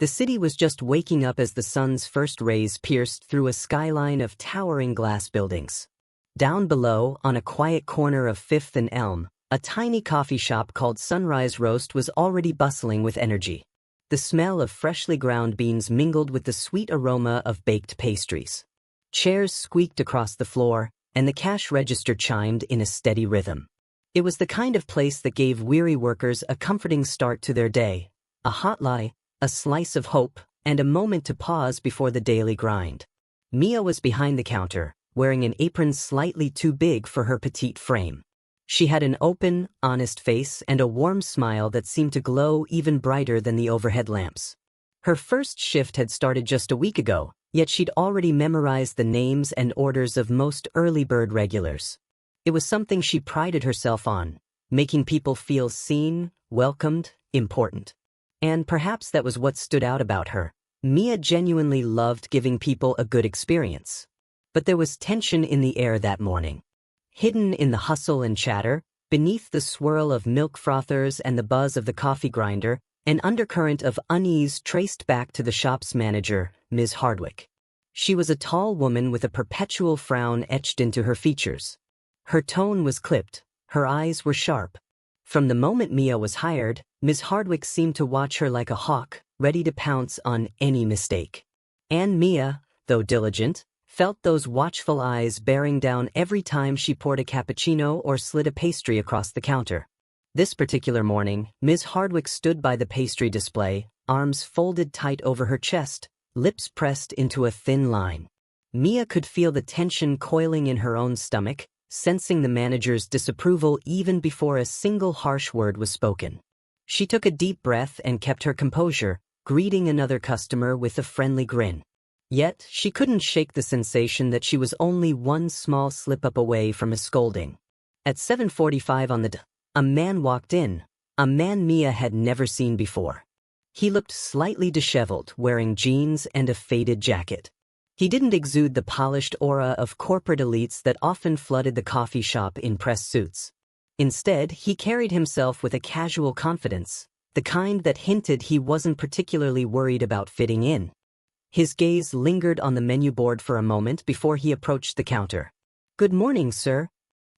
The city was just waking up as the sun's first rays pierced through a skyline of towering glass buildings. Down below, on a quiet corner of 5th and Elm, a tiny coffee shop called Sunrise Roast was already bustling with energy. The smell of freshly ground beans mingled with the sweet aroma of baked pastries. Chairs squeaked across the floor, and the cash register chimed in a steady rhythm. It was the kind of place that gave weary workers a comforting start to their day, a hot lie, a slice of hope, and a moment to pause before the daily grind. Mia was behind the counter, wearing an apron slightly too big for her petite frame. She had an open, honest face and a warm smile that seemed to glow even brighter than the overhead lamps. Her first shift had started just a week ago, yet she'd already memorized the names and orders of most early bird regulars. It was something she prided herself on, making people feel seen, welcomed, important. And perhaps that was what stood out about her. Mia genuinely loved giving people a good experience. But there was tension in the air that morning. Hidden in the hustle and chatter, beneath the swirl of milk frothers and the buzz of the coffee grinder, an undercurrent of unease traced back to the shop's manager, Ms. Hardwick. She was a tall woman with a perpetual frown etched into her features. Her tone was clipped, her eyes were sharp. From the moment Mia was hired, Ms. Hardwick seemed to watch her like a hawk, ready to pounce on any mistake. And Mia, though diligent, felt those watchful eyes bearing down every time she poured a cappuccino or slid a pastry across the counter. This particular morning, Ms. Hardwick stood by the pastry display, arms folded tight over her chest, lips pressed into a thin line. Mia could feel the tension coiling in her own stomach, sensing the manager's disapproval even before a single harsh word was spoken. She took a deep breath and kept her composure, greeting another customer with a friendly grin. Yet, she couldn't shake the sensation that she was only one small slip-up away from a scolding. At 7:45 on the dot, a man walked in, a man Mia had never seen before. He looked slightly disheveled, wearing jeans and a faded jacket. He didn't exude the polished aura of corporate elites that often flooded the coffee shop in press suits. Instead, he carried himself with a casual confidence, the kind that hinted he wasn't particularly worried about fitting in. His gaze lingered on the menu board for a moment before he approached the counter. "Good morning, sir,"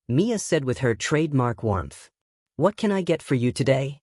Mia said with her trademark warmth. "What can I get for you today?"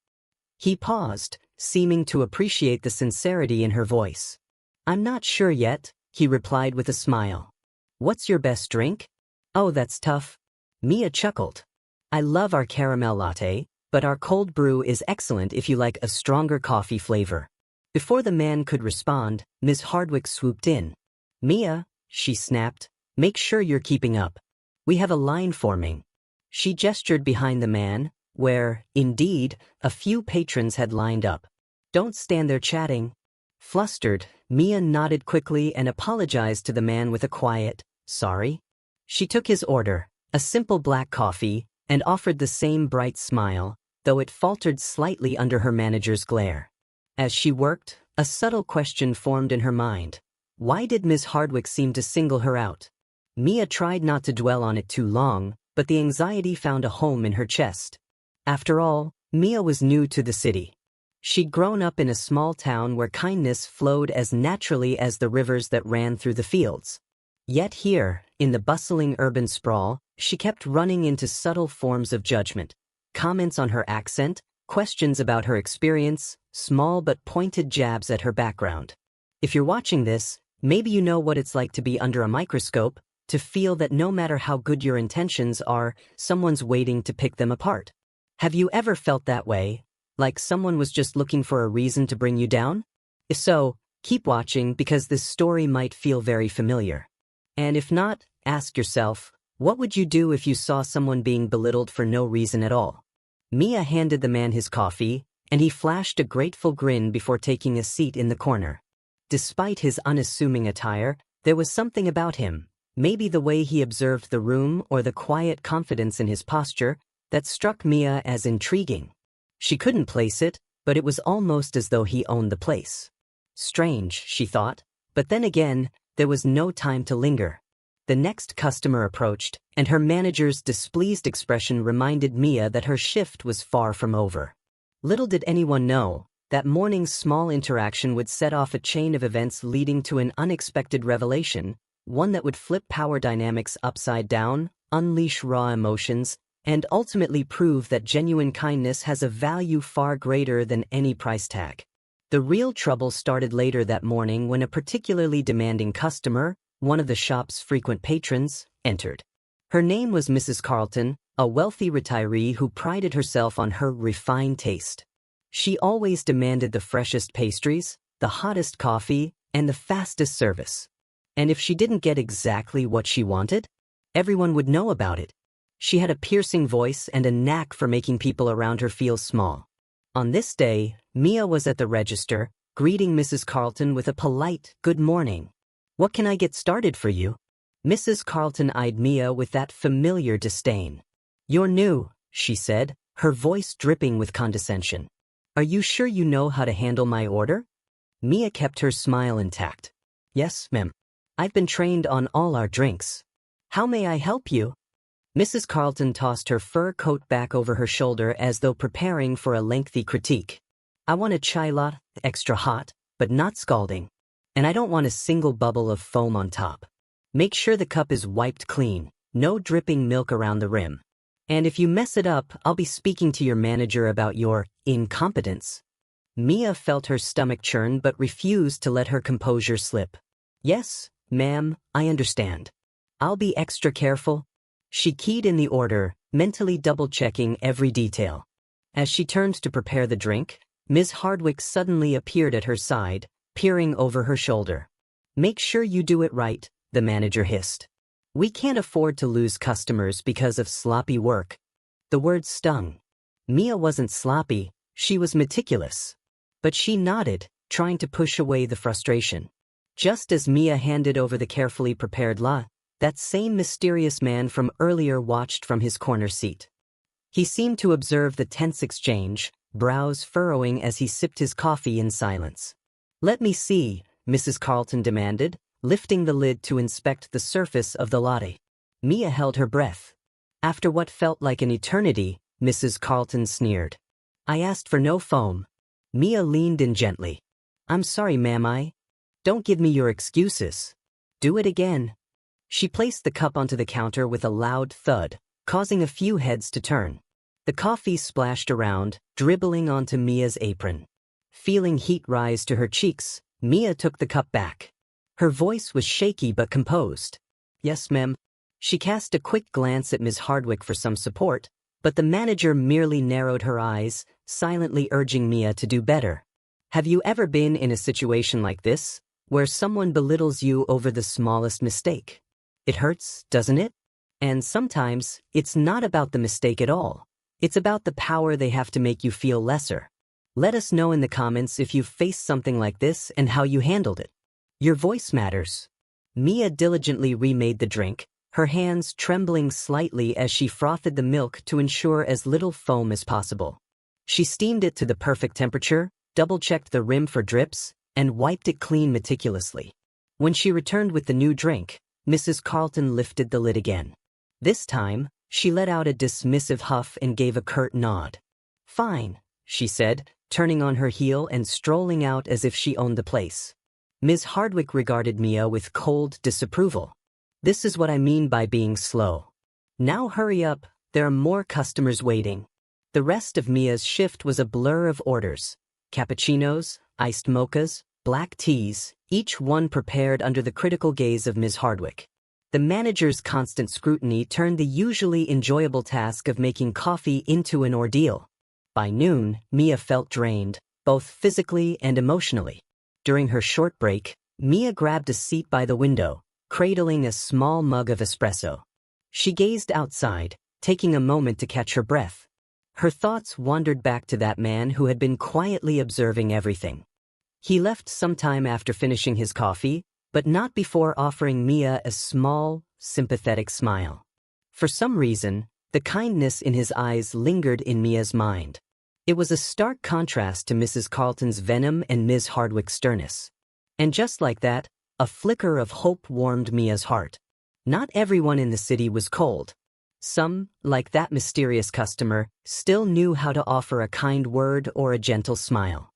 He paused, seeming to appreciate the sincerity in her voice. "I'm not sure yet," he replied with a smile. "What's your best drink?" "Oh, that's tough." Mia chuckled. "I love our caramel latte, but our cold brew is excellent if you like a stronger coffee flavor." Before the man could respond, Ms. Hardwick swooped in. "Mia," she snapped, "make sure you're keeping up. We have a line forming." She gestured behind the man, where, indeed, a few patrons had lined up. "Don't stand there chatting." Flustered, Mia nodded quickly and apologized to the man with a quiet, "Sorry." She took his order, a simple black coffee, and offered the same bright smile, though it faltered slightly under her manager's glare. As she worked, a subtle question formed in her mind. Why did Ms. Hardwick seem to single her out? Mia tried not to dwell on it too long, but the anxiety found a home in her chest. After all, Mia was new to the city. She'd grown up in a small town where kindness flowed as naturally as the rivers that ran through the fields. Yet here, in the bustling urban sprawl, she kept running into subtle forms of judgment. Comments on her accent, questions about her experience, small but pointed jabs at her background. If you're watching this, maybe you know what it's like to be under a microscope, to feel that no matter how good your intentions are, someone's waiting to pick them apart. Have you ever felt that way? Like someone was just looking for a reason to bring you down? If so, keep watching because this story might feel very familiar. And if not, ask yourself, what would you do if you saw someone being belittled for no reason at all? Mia handed the man his coffee, and he flashed a grateful grin before taking a seat in the corner. Despite his unassuming attire, there was something about him, maybe the way he observed the room or the quiet confidence in his posture, that struck Mia as intriguing. She couldn't place it, but it was almost as though he owned the place. Strange, she thought, but then again, there was no time to linger. The next customer approached, and her manager's displeased expression reminded Mia that her shift was far from over. Little did anyone know, That morning's small interaction would set off a chain of events leading to an unexpected revelation, one that would flip power dynamics upside down, unleash raw emotions, and ultimately prove that genuine kindness has a value far greater than any price tag. The real trouble started later that morning when a particularly demanding customer, one of the shop's frequent patrons, entered. Her name was Mrs. Carlton, a wealthy retiree who prided herself on her refined taste. She always demanded the freshest pastries, the hottest coffee, and the fastest service. And if she didn't get exactly what she wanted, everyone would know about it. She had a piercing voice and a knack for making people around her feel small. On this day, Mia was at the register, greeting Mrs. Carlton with a polite, "Good morning. What can I get started for you?" Mrs. Carlton eyed Mia with that familiar disdain. "You're new," she said, her voice dripping with condescension. "Are you sure you know how to handle my order?" Mia kept her smile intact. "Yes, ma'am. I've been trained on all our drinks. How may I help you?" Mrs. Carlton tossed her fur coat back over her shoulder as though preparing for a lengthy critique. "I want a chai latte, extra hot, but not scalding. And I don't want a single bubble of foam on top. Make sure the cup is wiped clean, no dripping milk around the rim. And if you mess it up, I'll be speaking to your manager about your incompetence." Mia felt her stomach churn but refused to let her composure slip. "Yes, ma'am, I understand. I'll be extra careful." She keyed in the order, mentally double-checking every detail. As she turned to prepare the drink, Ms. Hardwick suddenly appeared at her side, peering over her shoulder. "Make sure you do it right," the manager hissed. "We can't afford to lose customers because of sloppy work." The word stung. Mia wasn't sloppy, she was meticulous. But she nodded, trying to push away the frustration. Just as Mia handed over the carefully prepared latte, that same mysterious man from earlier watched from his corner seat. He seemed to observe the tense exchange, brows furrowing as he sipped his coffee in silence. "Let me see," Mrs. Carlton demanded, lifting the lid to inspect the surface of the latte. Mia held her breath. After what felt like an eternity, Mrs. Carlton sneered. "I asked for no foam." Mia leaned in gently. "I'm sorry, ma'am, Don't give me your excuses. Do it again." She placed the cup onto the counter with a loud thud, causing a few heads to turn. The coffee splashed around, dribbling onto Mia's apron. Feeling heat rise to her cheeks, Mia took the cup back. Her voice was shaky but composed. "Yes, ma'am." She cast a quick glance at Ms. Hardwick for some support, but the manager merely narrowed her eyes, silently urging Mia to do better. Have you ever been in a situation like this, where someone belittles you over the smallest mistake? It hurts, doesn't it? And sometimes, it's not about the mistake at all. It's about the power they have to make you feel lesser. Let us know in the comments if you've faced something like this and how you handled it. Your voice matters. Mia diligently remade the drink, her hands trembling slightly as she frothed the milk to ensure as little foam as possible. She steamed it to the perfect temperature, double-checked the rim for drips, and wiped it clean meticulously. When she returned with the new drink, Mrs. Carlton lifted the lid again. This time, she let out a dismissive huff and gave a curt nod. "Fine," she said, turning on her heel and strolling out as if she owned the place. Ms. Hardwick regarded Mia with cold disapproval. "This is what I mean by being slow. Now hurry up, there are more customers waiting." The rest of Mia's shift was a blur of orders. Cappuccinos, iced mochas, black teas, each one prepared under the critical gaze of Ms. Hardwick. The manager's constant scrutiny turned the usually enjoyable task of making coffee into an ordeal. By noon, Mia felt drained, both physically and emotionally. During her short break, Mia grabbed a seat by the window, cradling a small mug of espresso. She gazed outside, taking a moment to catch her breath. Her thoughts wandered back to that man who had been quietly observing everything. He left sometime after finishing his coffee, but not before offering Mia a small, sympathetic smile. For some reason, the kindness in his eyes lingered in Mia's mind. It was a stark contrast to Mrs. Carlton's venom and Ms. Hardwick's sternness. And just like that, a flicker of hope warmed Mia's heart. Not everyone in the city was cold. Some, like that mysterious customer, still knew how to offer a kind word or a gentle smile.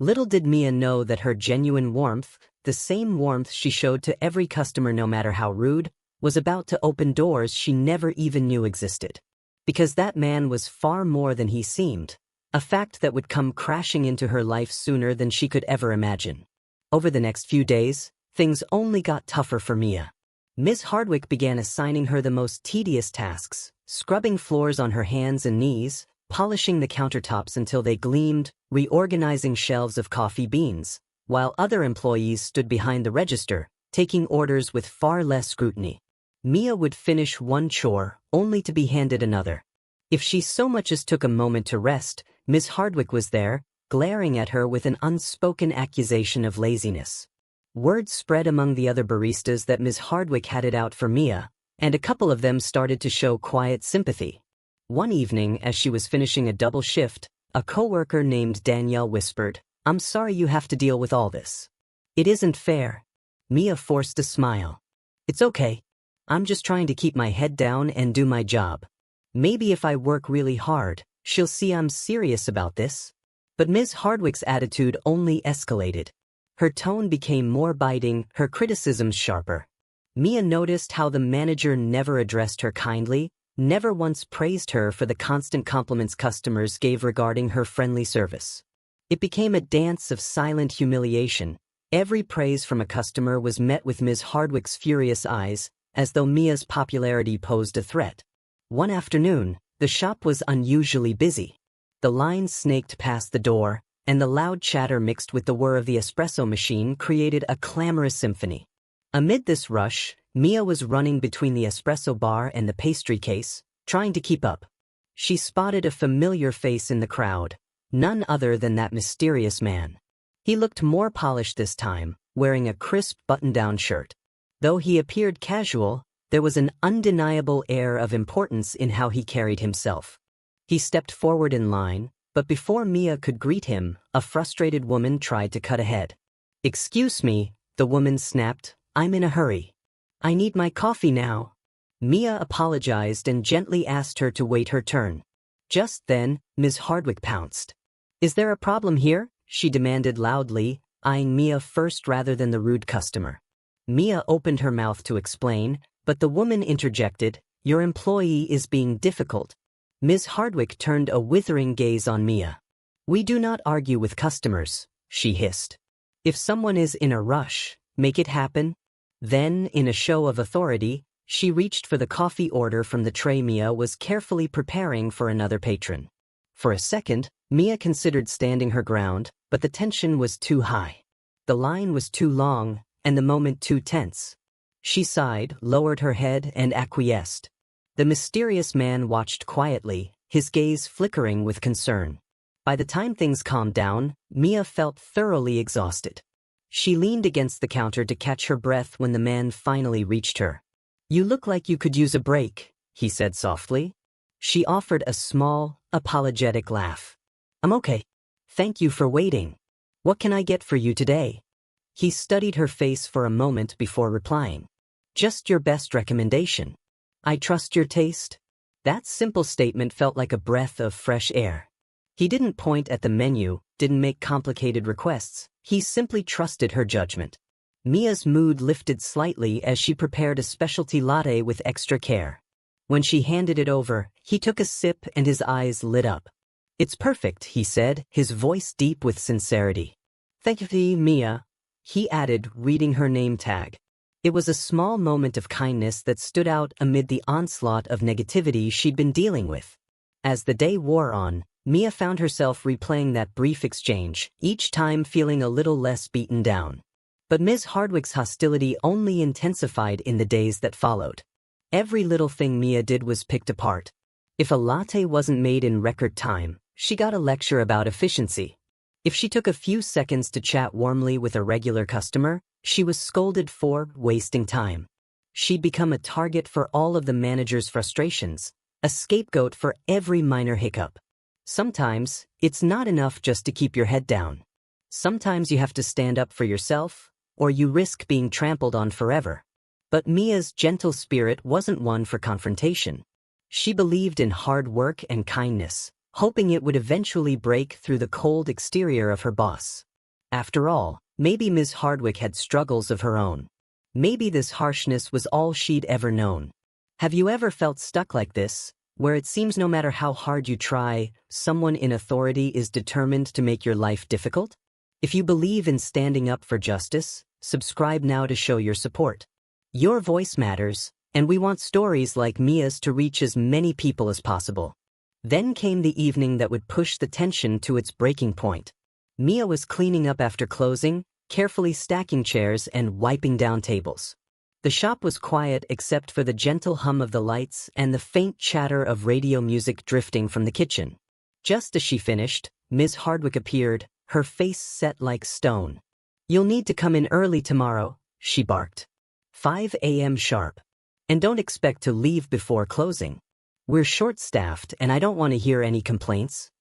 Little did Mia know that her genuine warmth, the same warmth she showed to every customer no matter how rude, was about to open doors she never even knew existed. Because that man was far more than he seemed, a fact that would come crashing into her life sooner than she could ever imagine. Over the next few days, things only got tougher for Mia. Ms. Hardwick began assigning her the most tedious tasks, scrubbing floors on her hands and knees, polishing the countertops until they gleamed, reorganizing shelves of coffee beans, while other employees stood behind the register, taking orders with far less scrutiny. Mia would finish one chore, only to be handed another. If she so much as took a moment to rest, Ms. Hardwick was there, glaring at her with an unspoken accusation of laziness. Word spread among the other baristas that Ms. Hardwick had it out for Mia, and a couple of them started to show quiet sympathy. One evening, as she was finishing a double shift, a coworker named Danielle whispered, "I'm sorry you have to deal with all this. It isn't fair." Mia forced a smile. "It's okay. I'm just trying to keep my head down and do my job. Maybe if I work really hard, she'll see I'm serious about this." But Ms. Hardwick's attitude only escalated. Her tone became more biting, her criticisms sharper. Mia noticed how the manager never addressed her kindly, never once praised her for the constant compliments customers gave regarding her friendly service. It became a dance of silent humiliation. Every praise from a customer was met with Ms. Hardwick's furious eyes, as though Mia's popularity posed a threat. One afternoon, the shop was unusually busy. The lines snaked past the door, and the loud chatter mixed with the whir of the espresso machine created a clamorous symphony. Amid this rush, Mia was running between the espresso bar and the pastry case, trying to keep up. She spotted a familiar face in the crowd, none other than that mysterious man. He looked more polished this time, wearing a crisp button-down shirt. Though he appeared casual, there was an undeniable air of importance in how he carried himself. He stepped forward in line, but before Mia could greet him, a frustrated woman tried to cut ahead. "Excuse me," the woman snapped, "I'm in a hurry. I need my coffee now." Mia apologized and gently asked her to wait her turn. Just then, Ms. Hardwick pounced. "Is there a problem here?" she demanded loudly, eyeing Mia first rather than the rude customer. Mia opened her mouth to explain, but the woman interjected, "Your employee is being difficult." Ms. Hardwick turned a withering gaze on Mia. "We do not argue with customers," she hissed. "If someone is in a rush, make it happen." Then, in a show of authority, she reached for the coffee order from the tray Mia was carefully preparing for another patron. For a second, Mia considered standing her ground, but the tension was too high. The line was too long, and the moment too tense. She sighed, lowered her head, and acquiesced. The mysterious man watched quietly, his gaze flickering with concern. By the time things calmed down, Mia felt thoroughly exhausted. She leaned against the counter to catch her breath when the man finally reached her. "You look like you could use a break," he said softly. She offered a small, apologetic laugh. "I'm okay. Thank you for waiting. What can I get for you today?" He studied her face for a moment before replying. "Just your best recommendation. I trust your taste." That simple statement felt like a breath of fresh air. He didn't point at the menu, didn't make complicated requests. He simply trusted her judgment. Mia's mood lifted slightly as she prepared a specialty latte with extra care. When she handed it over, he took a sip and his eyes lit up. "It's perfect," he said, his voice deep with sincerity. "Thank you, Mia," he added, reading her name tag. It was a small moment of kindness that stood out amid the onslaught of negativity she'd been dealing with. As the day wore on, Mia found herself replaying that brief exchange, each time feeling a little less beaten down. But Ms. Hardwick's hostility only intensified in the days that followed. Every little thing Mia did was picked apart. If a latte wasn't made in record time, she got a lecture about efficiency. If she took a few seconds to chat warmly with a regular customer, she was scolded for wasting time. She'd become a target for all of the manager's frustrations, a scapegoat for every minor hiccup. Sometimes, it's not enough just to keep your head down. Sometimes you have to stand up for yourself, or you risk being trampled on forever. But Mia's gentle spirit wasn't one for confrontation. She believed in hard work and kindness, hoping it would eventually break through the cold exterior of her boss. After all, maybe Ms. Hardwick had struggles of her own. Maybe this harshness was all she'd ever known. Have you ever felt stuck like this, where it seems no matter how hard you try, someone in authority is determined to make your life difficult? If you believe in standing up for justice, subscribe now to show your support. Your voice matters, and we want stories like Mia's to reach as many people as possible. Then came the evening that would push the tension to its breaking point. Mia was cleaning up after closing, carefully stacking chairs and wiping down tables. The shop was quiet except for the gentle hum of the lights and the faint chatter of radio music drifting from the kitchen. Just as she finished, Ms. Hardwick appeared, her face set like stone. "You'll need to come in early tomorrow," she barked. 5 a.m. sharp. "And don't expect to leave before closing. We're short-staffed and I don't want to hear any complaints."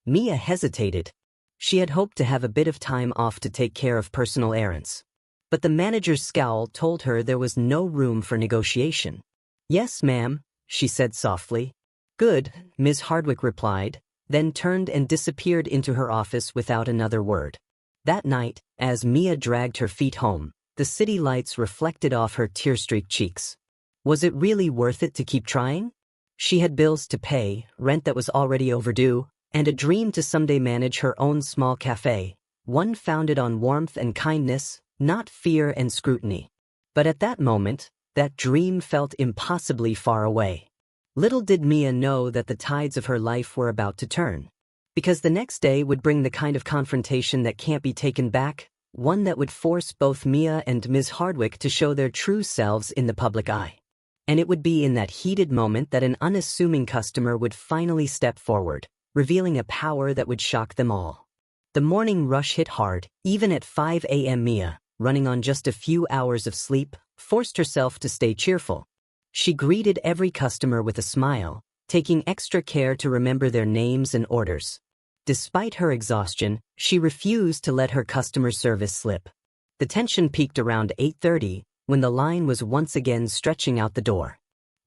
Mia hesitated. She had hoped to have a bit of time off to take care of personal errands. But the manager's scowl told her there was no room for negotiation. "Yes, ma'am," she said softly. "Good," Ms. Hardwick replied, then turned and disappeared into her office without another word. That night, as Mia dragged her feet home, the city lights reflected off her tear-streaked cheeks. Was it really worth it to keep trying? She had bills to pay, rent that was already overdue, and a dream to someday manage her own small cafe, one founded on warmth and kindness, not fear and scrutiny. But at that moment, that dream felt impossibly far away. Little did Mia know that the tides of her life were about to turn. Because the next day would bring the kind of confrontation that can't be taken back, one that would force both Mia and Ms. Hardwick to show their true selves in the public eye. And it would be in that heated moment that an unassuming customer would finally step forward, revealing a power that would shock them all. The morning rush hit hard. Even at 5 a.m. Mia, running on just a few hours of sleep, forced herself to stay cheerful. She greeted every customer with a smile, taking extra care to remember their names and orders. Despite her exhaustion, she refused to let her customer service slip. The tension peaked around 8:30, when the line was once again stretching out the door.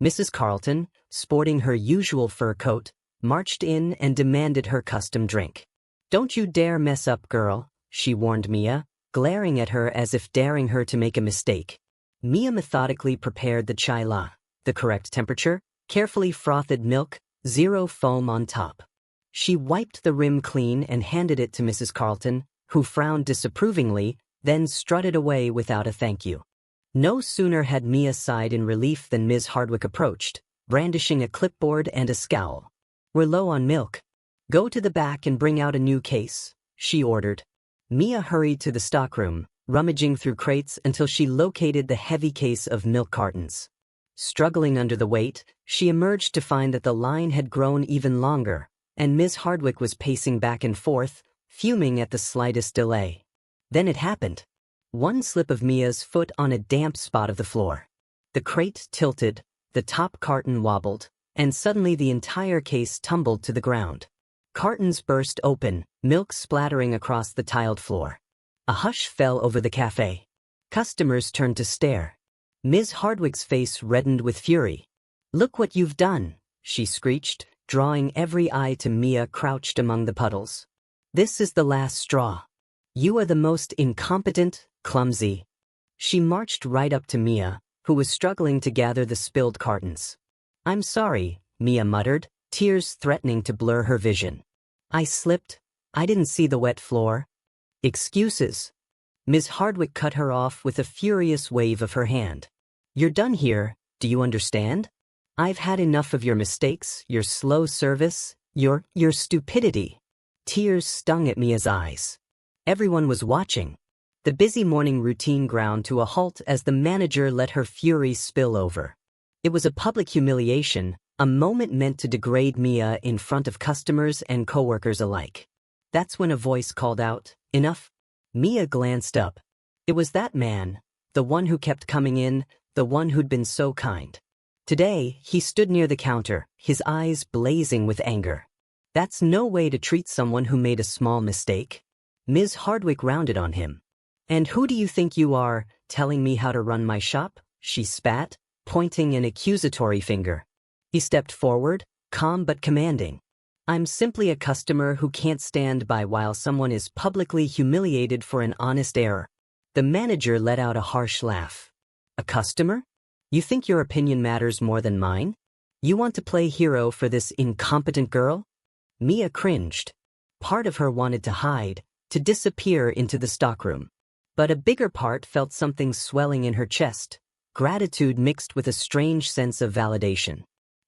Mrs. Carlton, sporting her usual fur coat, marched in and demanded her custom drink. "Don't you dare mess up, girl," she warned Mia, glaring at her as if daring her to make a mistake. Mia methodically prepared the chai la, the correct temperature, carefully frothed milk, zero foam on top. She wiped the rim clean and handed it to Mrs. Carlton, who frowned disapprovingly, then strutted away without a thank you. No sooner had Mia sighed in relief than Ms. Hardwick approached, brandishing a clipboard and a scowl. "We're low on milk. Go to the back and bring out a new case," she ordered. Mia hurried to the stockroom, rummaging through crates until she located the heavy case of milk cartons. Struggling under the weight, she emerged to find that the line had grown even longer, and Ms. Hardwick was pacing back and forth, fuming at the slightest delay. Then it happened. One slip of Mia's foot on a damp spot of the floor. The crate tilted, the top carton wobbled, and suddenly the entire case tumbled to the ground. Cartons burst open, milk splattering across the tiled floor. A hush fell over the cafe. Customers turned to stare. Ms. Hardwick's face reddened with fury. "Look what you've done," she screeched, drawing every eye to Mia crouched among the puddles. "This is the last straw. You are the most incompetent, clumsy." She marched right up to Mia, who was struggling to gather the spilled cartons. "I'm sorry," Mia muttered, tears threatening to blur her vision. "I slipped. I didn't see the wet floor." "Excuses." Ms. Hardwick cut her off with a furious wave of her hand. "You're done here, do you understand? I've had enough of your mistakes, your slow service, your stupidity." Tears stung at Mia's eyes. Everyone was watching. The busy morning routine ground to a halt as the manager let her fury spill over. It was a public humiliation, a moment meant to degrade Mia in front of customers and coworkers alike. That's when a voice called out, "Enough." Mia glanced up. It was that man, the one who kept coming in, the one who'd been so kind. Today, he stood near the counter, his eyes blazing with anger. That's no way to treat someone who made a small mistake. Ms. Hardwick rounded on him. "And who do you think you are, telling me how to run my shop?" she spat, pointing an accusatory finger. He stepped forward, calm but commanding. I'm simply a customer who can't stand by while someone is publicly humiliated for an honest error. The manager let out a harsh laugh. A customer? You think your opinion matters more than mine? You want to play hero for this incompetent girl? Mia cringed. Part of her wanted to hide, to disappear into the stockroom. But a bigger part felt something swelling in her chest, gratitude mixed with a strange sense of validation.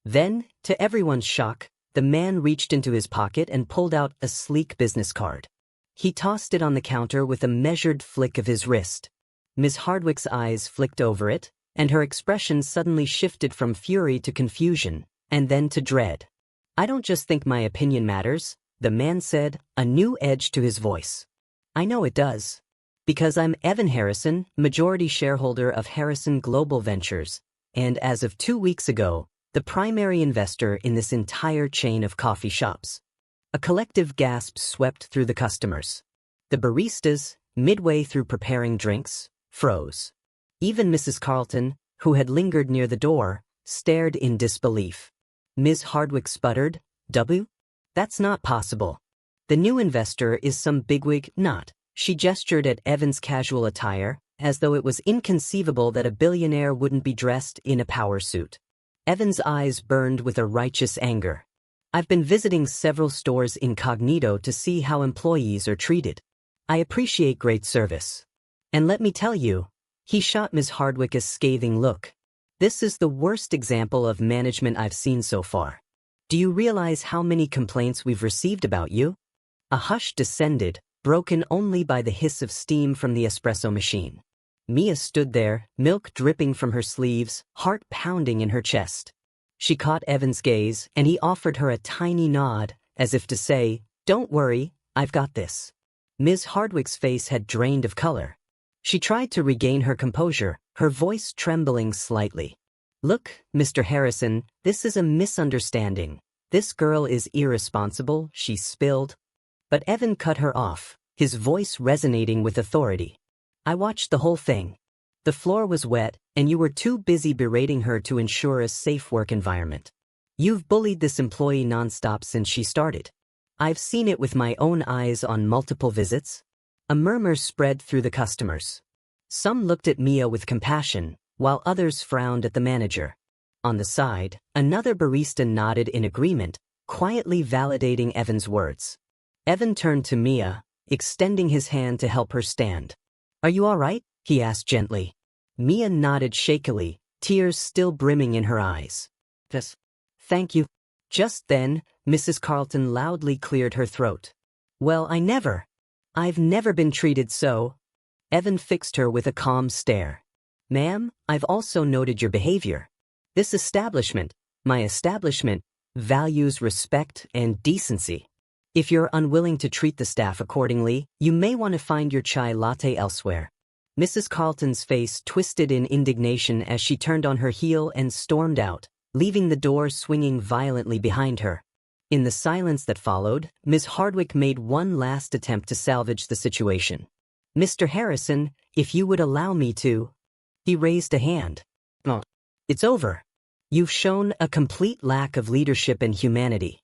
Then, to everyone's shock, the man reached into his pocket and pulled out a sleek business card. He tossed it on the counter with a measured flick of his wrist. Ms. Hardwick's eyes flicked over it, and her expression suddenly shifted from fury to confusion, and then to dread. I don't just think my opinion matters, the man said, a new edge to his voice. I know it does. Because I'm Evan Harrison, majority shareholder of Harrison Global Ventures, and as of 2 weeks ago, the primary investor in this entire chain of coffee shops. A collective gasp swept through the customers. The baristas, midway through preparing drinks, froze. Even Mrs. Carlton, who had lingered near the door, stared in disbelief. Ms. Hardwick sputtered, "W? That's not possible. The new investor is some bigwig, not." She gestured at Evan's casual attire, as though it was inconceivable that a billionaire wouldn't be dressed in a power suit. Evan's eyes burned with a righteous anger. I've been visiting several stores incognito to see how employees are treated. I appreciate great service. And let me tell you, he shot Ms. Hardwick a scathing look. This is the worst example of management I've seen so far. Do you realize how many complaints we've received about you? A hush descended, broken only by the hiss of steam from the espresso machine. Mia stood there, milk dripping from her sleeves, heart pounding in her chest. She caught Evan's gaze, and he offered her a tiny nod, as if to say, "Don't worry, I've got this." Ms. Hardwick's face had drained of color. She tried to regain her composure, her voice trembling slightly. "Look, Mr. Harrison, this is a misunderstanding. This girl is irresponsible," she spilled. But Evan cut her off, his voice resonating with authority. "I watched the whole thing. The floor was wet, and you were too busy berating her to ensure a safe work environment. You've bullied this employee nonstop since she started. I've seen it with my own eyes on multiple visits." A murmur spread through the customers. Some looked at Mia with compassion, while others frowned at the manager. On the side, another barista nodded in agreement, quietly validating Evan's words. Evan turned to Mia, extending his hand to help her stand. "Are you all right?" he asked gently. Mia nodded shakily, tears still brimming in her eyes. "Yes. Thank you." Just then, Mrs. Carlton loudly cleared her throat. "Well, I've never been treated so." Evan fixed her with a calm stare. "Ma'am, I've also noted your behavior. This establishment, my establishment, values respect and decency. If you're unwilling to treat the staff accordingly, you may want to find your chai latte elsewhere." Mrs. Carlton's face twisted in indignation as she turned on her heel and stormed out, leaving the door swinging violently behind her. In the silence that followed, Ms. Hardwick made one last attempt to salvage the situation. "Mr. Harrison, if you would allow me to..." He raised a hand. "Oh, it's over. You've shown a complete lack of leadership and humanity.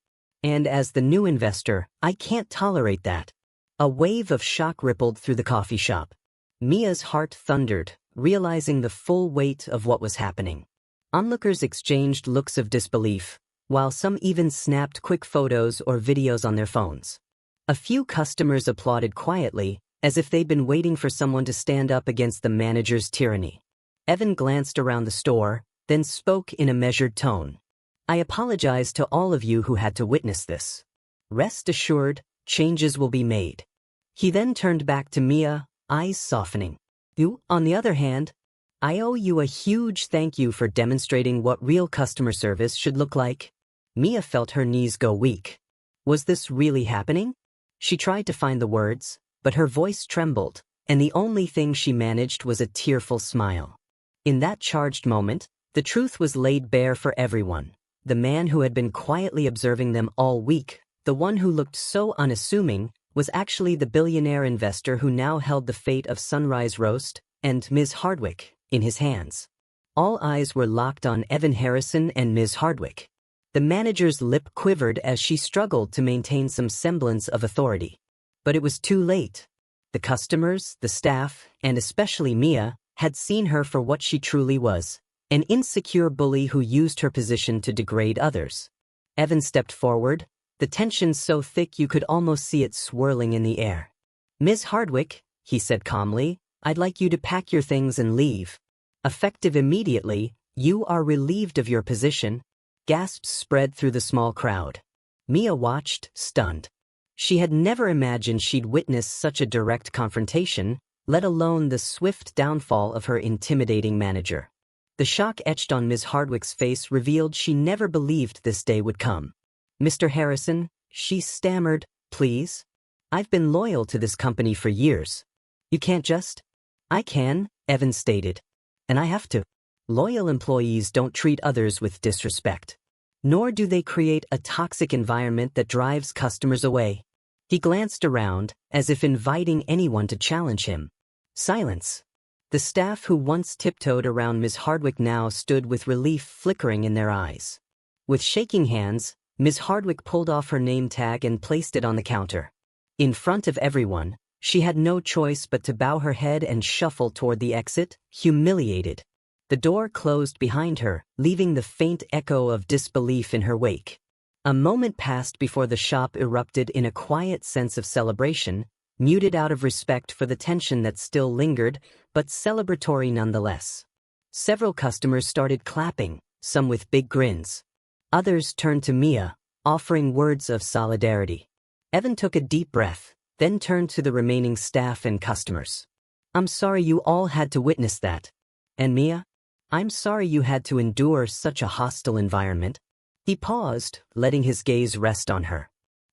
And as the new investor, I can't tolerate that." A wave of shock rippled through the coffee shop. Mia's heart thundered, realizing the full weight of what was happening. Onlookers exchanged looks of disbelief, while some even snapped quick photos or videos on their phones. A few customers applauded quietly, as if they'd been waiting for someone to stand up against the manager's tyranny. Evan glanced around the store, then spoke in a measured tone. "I apologize to all of you who had to witness this. Rest assured, changes will be made." He then turned back to Mia, eyes softening. "You, on the other hand, I owe you a huge thank you for demonstrating what real customer service should look like." Mia felt her knees go weak. Was this really happening? She tried to find the words, but her voice trembled, and the only thing she managed was a tearful smile. In that charged moment, the truth was laid bare for everyone. The man who had been quietly observing them all week, the one who looked so unassuming, was actually the billionaire investor who now held the fate of Sunrise Roast and Ms. Hardwick in his hands. All eyes were locked on Evan Harrison and Ms. Hardwick. The manager's lip quivered as she struggled to maintain some semblance of authority. But it was too late. The customers, the staff, and especially Mia, had seen her for what she truly was, an insecure bully who used her position to degrade others. Evan stepped forward, the tension so thick you could almost see it swirling in the air. "Ms. Hardwick," he said calmly, "I'd like you to pack your things and leave." Effective immediately, "You are relieved of your position." Gasps spread through the small crowd. Mia watched, stunned. She had never imagined she'd witness such a direct confrontation, let alone the swift downfall of her intimidating manager. The shock etched on Ms. Hardwick's face revealed she never believed this day would come. "Mr. Harrison," she stammered, "please? I've been loyal to this company for years. You can't just—" "I can," Evan stated. "And I have to. Loyal employees don't treat others with disrespect. Nor do they create a toxic environment that drives customers away." He glanced around, as if inviting anyone to challenge him. Silence. The staff who once tiptoed around Ms. Hardwick now stood with relief flickering in their eyes. With shaking hands, Ms. Hardwick pulled off her name tag and placed it on the counter. In front of everyone, she had no choice but to bow her head and shuffle toward the exit, humiliated. The door closed behind her, leaving the faint echo of disbelief in her wake. A moment passed before the shop erupted in a quiet sense of celebration, muted out of respect for the tension that still lingered, but celebratory nonetheless. Several customers started clapping, some with big grins. Others turned to Mia, offering words of solidarity. Evan took a deep breath, then turned to the remaining staff and customers. "I'm sorry you all had to witness that. And Mia? I'm sorry you had to endure such a hostile environment." He paused, letting his gaze rest on her.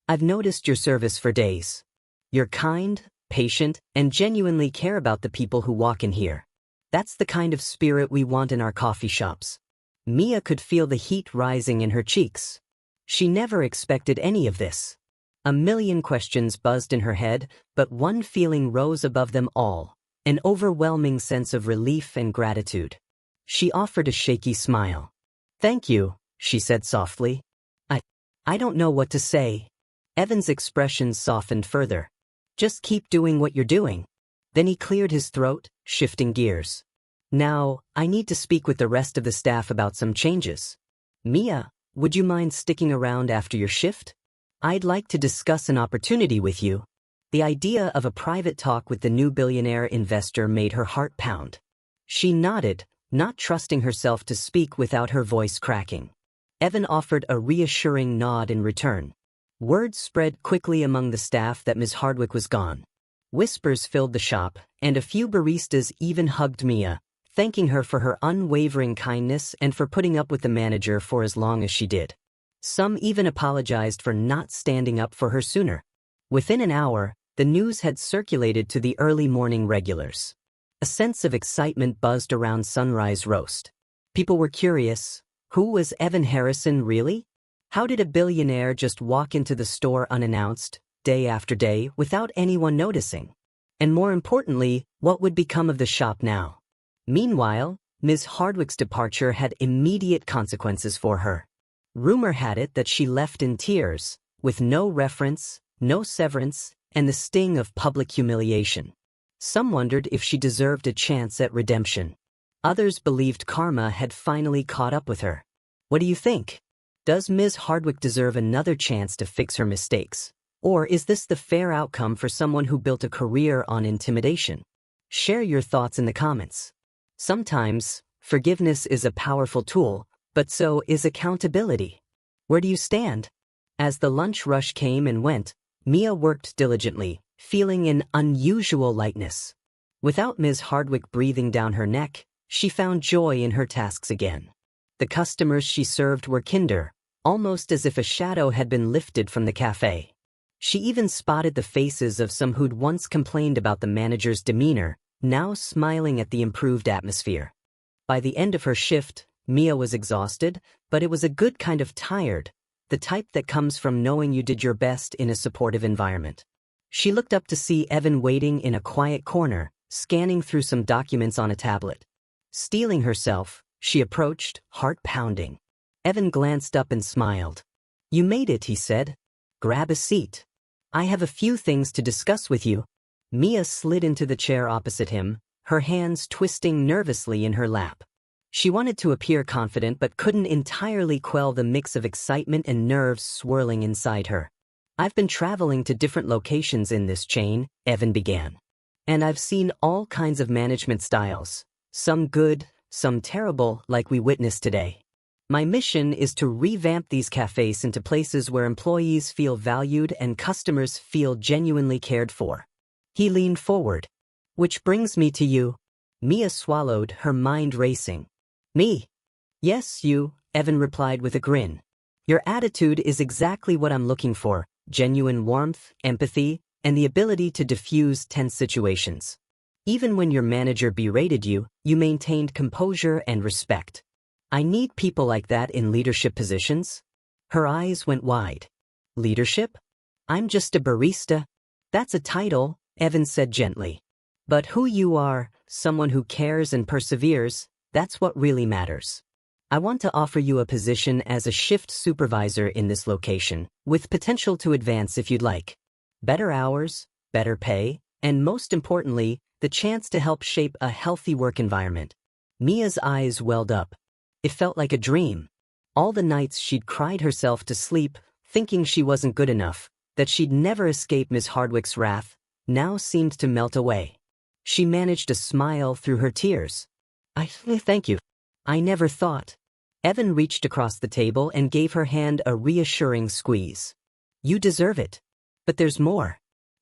"I've noticed your service for days. You're kind, patient, and genuinely care about the people who walk in here. That's the kind of spirit we want in our coffee shops." Mia could feel the heat rising in her cheeks. She never expected any of this. A million questions buzzed in her head, but one feeling rose above them all, an overwhelming sense of relief and gratitude. She offered a shaky smile. "Thank you," she said softly. I don't know what to say." Evan's expression softened further. "Just keep doing what you're doing." Then he cleared his throat, shifting gears. "Now, I need to speak with the rest of the staff about some changes. Mia, would you mind sticking around after your shift? I'd like to discuss an opportunity with you." The idea of a private talk with the new billionaire investor made her heart pound. She nodded, not trusting herself to speak without her voice cracking. Evan offered a reassuring nod in return. Word spread quickly among the staff that Ms. Hardwick was gone. Whispers filled the shop, and a few baristas even hugged Mia, thanking her for her unwavering kindness and for putting up with the manager for as long as she did. Some even apologized for not standing up for her sooner. Within an hour, the news had circulated to the early morning regulars. A sense of excitement buzzed around Sunrise Roast. People were curious. Who was Evan Harrison really? How did a billionaire just walk into the store unannounced, day after day, without anyone noticing? And more importantly, what would become of the shop now? Meanwhile, Ms. Hardwick's departure had immediate consequences for her. Rumor had it that she left in tears, with no reference, no severance, and the sting of public humiliation. Some wondered if she deserved a chance at redemption. Others believed karma had finally caught up with her. What do you think? Does Ms. Hardwick deserve another chance to fix her mistakes? Or is this the fair outcome for someone who built a career on intimidation? Share your thoughts in the comments. Sometimes, forgiveness is a powerful tool, but so is accountability. Where do you stand? As the lunch rush came and went, Mia worked diligently, feeling an unusual lightness. Without Ms. Hardwick breathing down her neck, she found joy in her tasks again. The customers she served were kinder, almost as if a shadow had been lifted from the cafe. She even spotted the faces of some who'd once complained about the manager's demeanor, now smiling at the improved atmosphere. By the end of her shift, Mia was exhausted, but it was a good kind of tired, the type that comes from knowing you did your best in a supportive environment. She looked up to see Evan waiting in a quiet corner, scanning through some documents on a tablet. Steeling herself, she approached, heart pounding. Evan glanced up and smiled. "You made it," he said. "Grab a seat. I have a few things to discuss with you." Mia slid into the chair opposite him, her hands twisting nervously in her lap. She wanted to appear confident but couldn't entirely quell the mix of excitement and nerves swirling inside her. "I've been traveling to different locations in this chain," Evan began. "And I've seen all kinds of management styles, some good, some terrible, like we witnessed today. My mission is to revamp these cafes into places where employees feel valued and customers feel genuinely cared for." He leaned forward. "Which brings me to you." Mia swallowed, her mind racing. "Me?" "Yes, you," Evan replied with a grin. "Your attitude is exactly what I'm looking for: genuine warmth, empathy, and the ability to diffuse tense situations. Even when your manager berated you, you maintained composure and respect. I need people like that in leadership positions." Her eyes went wide. "Leadership? I'm just a barista." "That's a title," Evan said gently. "But who you are, someone who cares and perseveres, that's what really matters. I want to offer you a position as a shift supervisor in this location, with potential to advance if you'd like. Better hours, better pay, and most importantly, the chance to help shape a healthy work environment." Mia's eyes welled up. It felt like a dream. All the nights she'd cried herself to sleep, thinking she wasn't good enough, that she'd never escape Ms. Hardwick's wrath, now seemed to melt away. She managed a smile through her tears. Thank you. I never thought." Evan reached across the table and gave her hand a reassuring squeeze. "You deserve it. But there's more.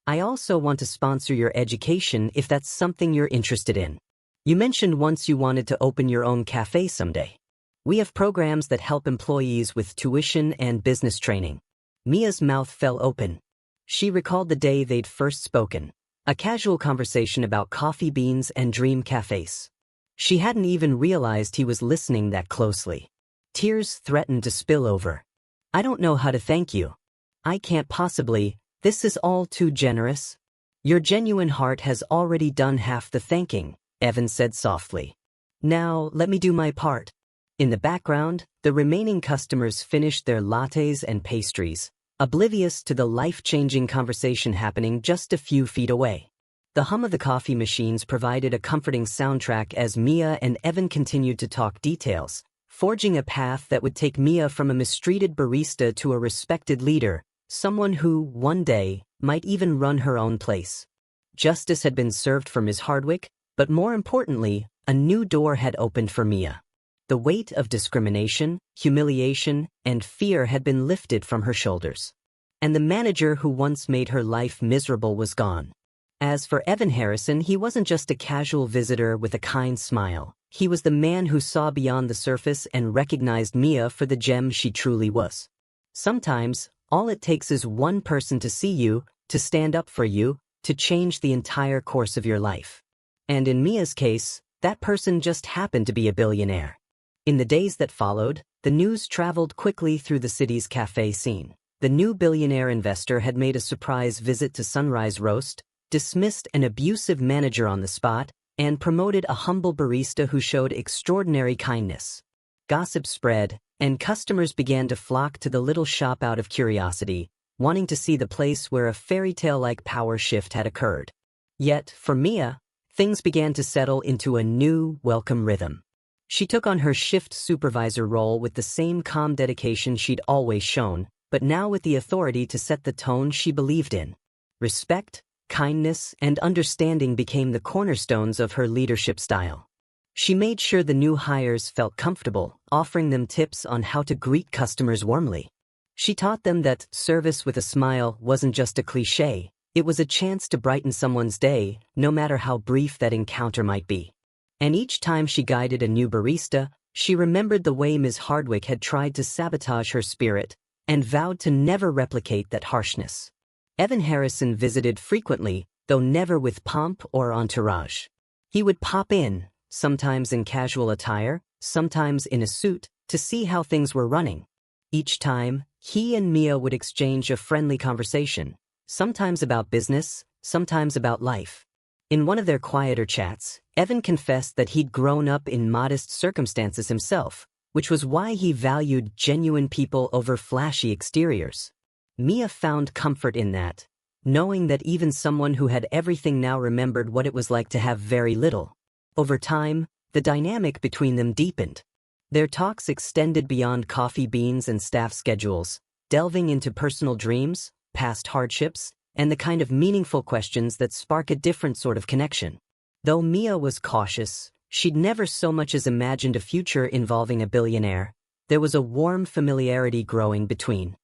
I also want to sponsor your education if that's something you're interested in. You mentioned once you wanted to open your own cafe someday. We have programs that help employees with tuition and business training." Mia's mouth fell open. She recalled the day they'd first spoken, a casual conversation about coffee beans and dream cafes. She hadn't even realized he was listening that closely. Tears threatened to spill over. "I don't know how to thank you. I can't possibly. This is all too generous." "Your genuine heart has already done half the thanking," Evan said softly. "Now, let me do my part." In the background, the remaining customers finished their lattes and pastries, oblivious to the life-changing conversation happening just a few feet away. The hum of the coffee machines provided a comforting soundtrack as Mia and Evan continued to talk details, forging a path that would take Mia from a mistreated barista to a respected leader, someone who, one day, might even run her own place. Justice had been served for Ms. Hardwick, but more importantly, a new door had opened for Mia. The weight of discrimination, humiliation, and fear had been lifted from her shoulders. And the manager who once made her life miserable was gone. As for Evan Harrison, he wasn't just a casual visitor with a kind smile. He was the man who saw beyond the surface and recognized Mia for the gem she truly was. Sometimes, all it takes is one person to see you, to stand up for you, to change the entire course of your life. And in Mia's case, that person just happened to be a billionaire. In the days that followed, the news traveled quickly through the city's cafe scene. The new billionaire investor had made a surprise visit to Sunrise Roast, dismissed an abusive manager on the spot, and promoted a humble barista who showed extraordinary kindness. Gossip spread, and customers began to flock to the little shop out of curiosity, wanting to see the place where a fairy tale-like power shift had occurred. Yet, for Mia, things began to settle into a new, welcome rhythm. She took on her shift supervisor role with the same calm dedication she'd always shown, but now with the authority to set the tone she believed in. Respect, kindness, and understanding became the cornerstones of her leadership style. She made sure the new hires felt comfortable, offering them tips on how to greet customers warmly. She taught them that service with a smile wasn't just a cliché, it was a chance to brighten someone's day, no matter how brief that encounter might be. And each time she guided a new barista, she remembered the way Ms. Hardwick had tried to sabotage her spirit, and vowed to never replicate that harshness. Evan Harrison visited frequently, though never with pomp or entourage. He would pop in, sometimes in casual attire, sometimes in a suit, to see how things were running. Each time, he and Mia would exchange a friendly conversation, sometimes about business, sometimes about life. In one of their quieter chats, Evan confessed that he'd grown up in modest circumstances himself, which was why he valued genuine people over flashy exteriors. Mia found comfort in that, knowing that even someone who had everything now remembered what it was like to have very little. Over time, the dynamic between them deepened. Their talks extended beyond coffee beans and staff schedules, delving into personal dreams, past hardships, and the kind of meaningful questions that spark a different sort of connection. Though Mia was cautious, she'd never so much as imagined a future involving a billionaire. There was a warm familiarity growing between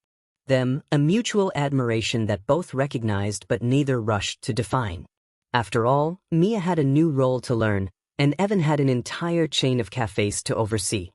them, a mutual admiration that both recognized but neither rushed to define. After all, Mia had a new role to learn, and Evan had an entire chain of cafes to oversee.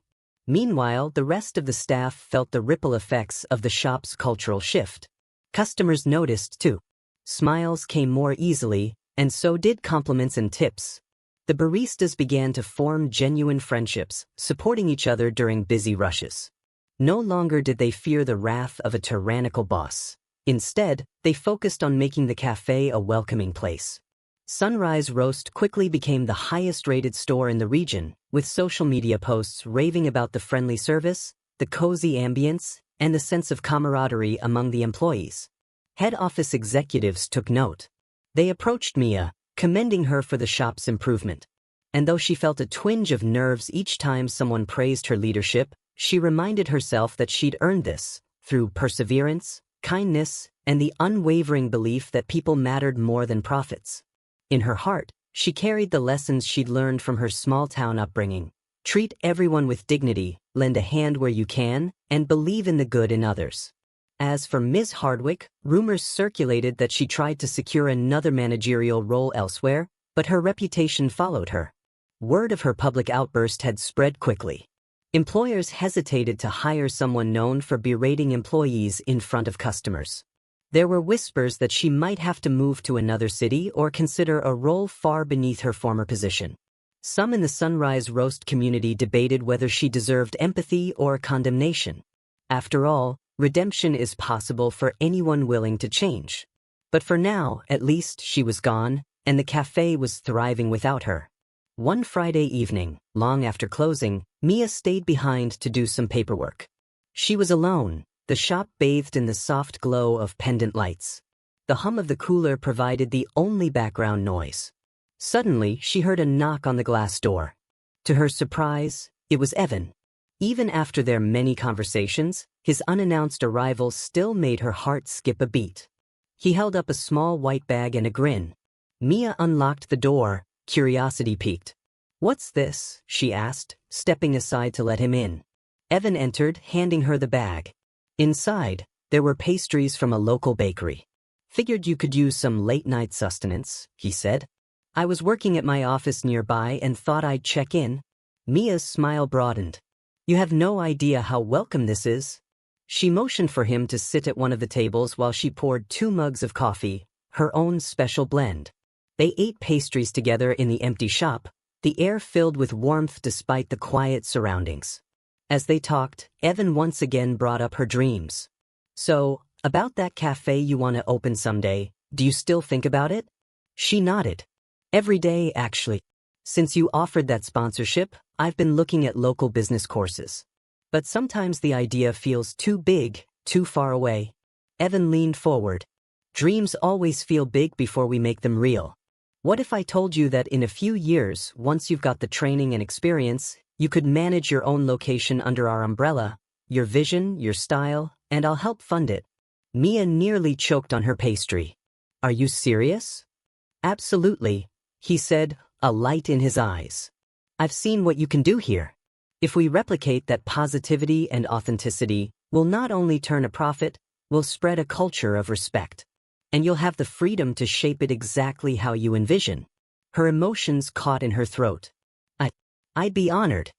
Meanwhile, the rest of the staff felt the ripple effects of the shop's cultural shift. Customers noticed, too. Smiles came more easily, and so did compliments and tips. The baristas began to form genuine friendships, supporting each other during busy rushes. No longer did they fear the wrath of a tyrannical boss. Instead, they focused on making the cafe a welcoming place. Sunrise Roast quickly became the highest-rated store in the region, with social media posts raving about the friendly service, the cozy ambience, and the sense of camaraderie among the employees. Head office executives took note. They approached Mia, commending her for the shop's improvement. And though she felt a twinge of nerves each time someone praised her leadership, she reminded herself that she'd earned this through perseverance, kindness, and the unwavering belief that people mattered more than profits. In her heart, she carried the lessons she'd learned from her small-town upbringing. Treat everyone with dignity, lend a hand where you can, and believe in the good in others. As for Ms. Hardwick, rumors circulated that she tried to secure another managerial role elsewhere, but her reputation followed her. Word of her public outburst had spread quickly. Employers hesitated to hire someone known for berating employees in front of customers. There were whispers that she might have to move to another city or consider a role far beneath her former position. Some in the Sunrise Roast community debated whether she deserved empathy or condemnation. After all, redemption is possible for anyone willing to change. But for now, at least, she was gone, and the cafe was thriving without her. One Friday evening, long after closing, Mia stayed behind to do some paperwork. She was alone, the shop bathed in the soft glow of pendant lights. The hum of the cooler provided the only background noise. Suddenly, she heard a knock on the glass door. To her surprise, it was Evan. Even after their many conversations, his unannounced arrival still made her heart skip a beat. He held up a small white bag and a grin. Mia unlocked the door, curiosity piqued. "What's this?" she asked, stepping aside to let him in. Evan entered, handing her the bag. Inside, there were pastries from a local bakery. "Figured you could use some late-night sustenance," he said. "I was working at my office nearby and thought I'd check in." Mia's smile broadened. "You have no idea how welcome this is." She motioned for him to sit at one of the tables while she poured 2 mugs of coffee, her own special blend. They ate pastries together in the empty shop, the air filled with warmth despite the quiet surroundings. As they talked, Evan once again brought up her dreams. "So, about that cafe you want to open someday, do you still think about it?" She nodded. "Every day, actually. Since you offered that sponsorship, I've been looking at local business courses. But sometimes the idea feels too big, too far away." Evan leaned forward. "Dreams always feel big before we make them real. What if I told you that in a few years, once you've got the training and experience, you could manage your own location under our umbrella, your vision, your style, and I'll help fund it?" Mia nearly choked on her pastry. "Are you serious?" "Absolutely," he said, a light in his eyes. "I've seen what you can do here. If we replicate that positivity and authenticity, we'll not only turn a profit, we'll spread a culture of respect. And you'll have the freedom to shape it exactly how you envision." Her emotions caught in her throat. I'd be honored.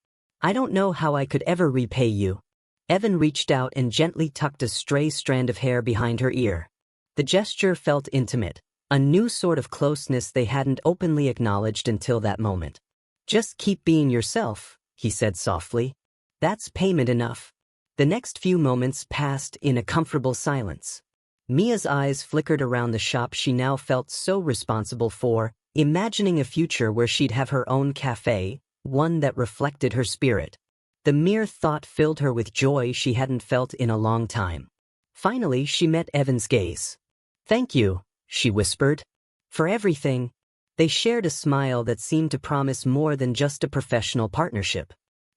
I don't know how I could ever repay you." Evan reached out and gently tucked a stray strand of hair behind her ear. The gesture felt intimate, a new sort of closeness they hadn't openly acknowledged until that moment. "Just keep being yourself," he said softly. "That's payment enough." The next few moments passed in a comfortable silence. Mia's eyes flickered around the shop she now felt so responsible for, imagining a future where she'd have her own cafe, one that reflected her spirit. The mere thought filled her with joy she hadn't felt in a long time. Finally, she met Evan's gaze. "Thank you," she whispered. "For everything." They shared a smile that seemed to promise more than just a professional partnership.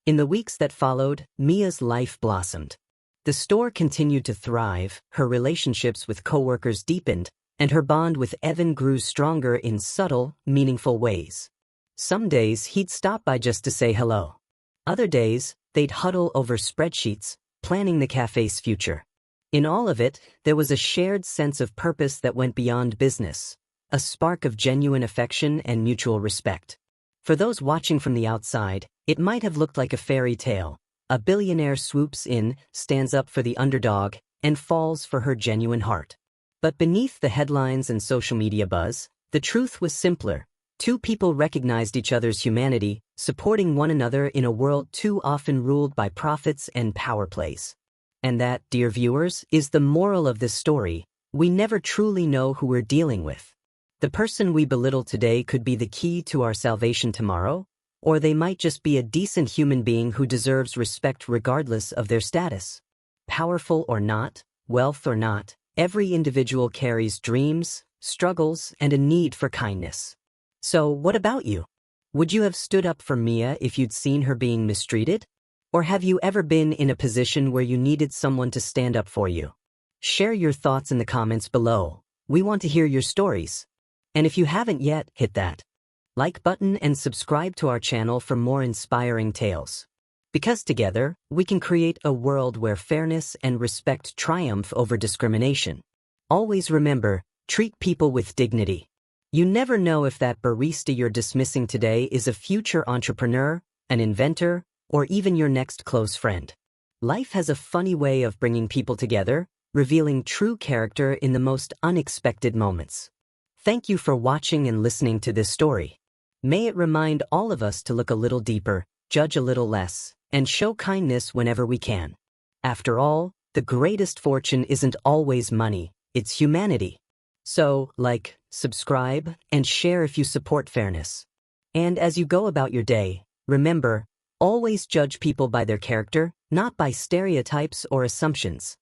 In the weeks that followed, Mia's life blossomed. The store continued to thrive, her relationships with coworkers deepened, and her bond with Evan grew stronger in subtle, meaningful ways. Some days he'd stop by just to say hello. Other days, they'd huddle over spreadsheets, planning the cafe's future. In all of it, there was a shared sense of purpose that went beyond business, a spark of genuine affection and mutual respect. For those watching from the outside, it might have looked like a fairy tale. A billionaire swoops in, stands up for the underdog, and falls for her genuine heart. But beneath the headlines and social media buzz, the truth was simpler. Two people recognized each other's humanity, supporting one another in a world too often ruled by profits and power plays. And that, dear viewers, is the moral of this story. We never truly know who we're dealing with. The person we belittle today could be the key to our salvation tomorrow, or they might just be a decent human being who deserves respect regardless of their status. Powerful or not, wealth or not, every individual carries dreams, struggles, and a need for kindness. So, what about you? Would you have stood up for Mia if you'd seen her being mistreated? Or have you ever been in a position where you needed someone to stand up for you? Share your thoughts in the comments below. We want to hear your stories. And if you haven't yet, hit that like button and subscribe to our channel for more inspiring tales. Because together, we can create a world where fairness and respect triumph over discrimination. Always remember, treat people with dignity. You never know if that barista you're dismissing today is a future entrepreneur, an inventor, or even your next close friend. Life has a funny way of bringing people together, revealing true character in the most unexpected moments. Thank you for watching and listening to this story. May it remind all of us to look a little deeper, judge a little less, and show kindness whenever we can. After all, the greatest fortune isn't always money, it's humanity. So, like, subscribe, and share if you support fairness. And as you go about your day, remember, always judge people by their character, not by stereotypes or assumptions.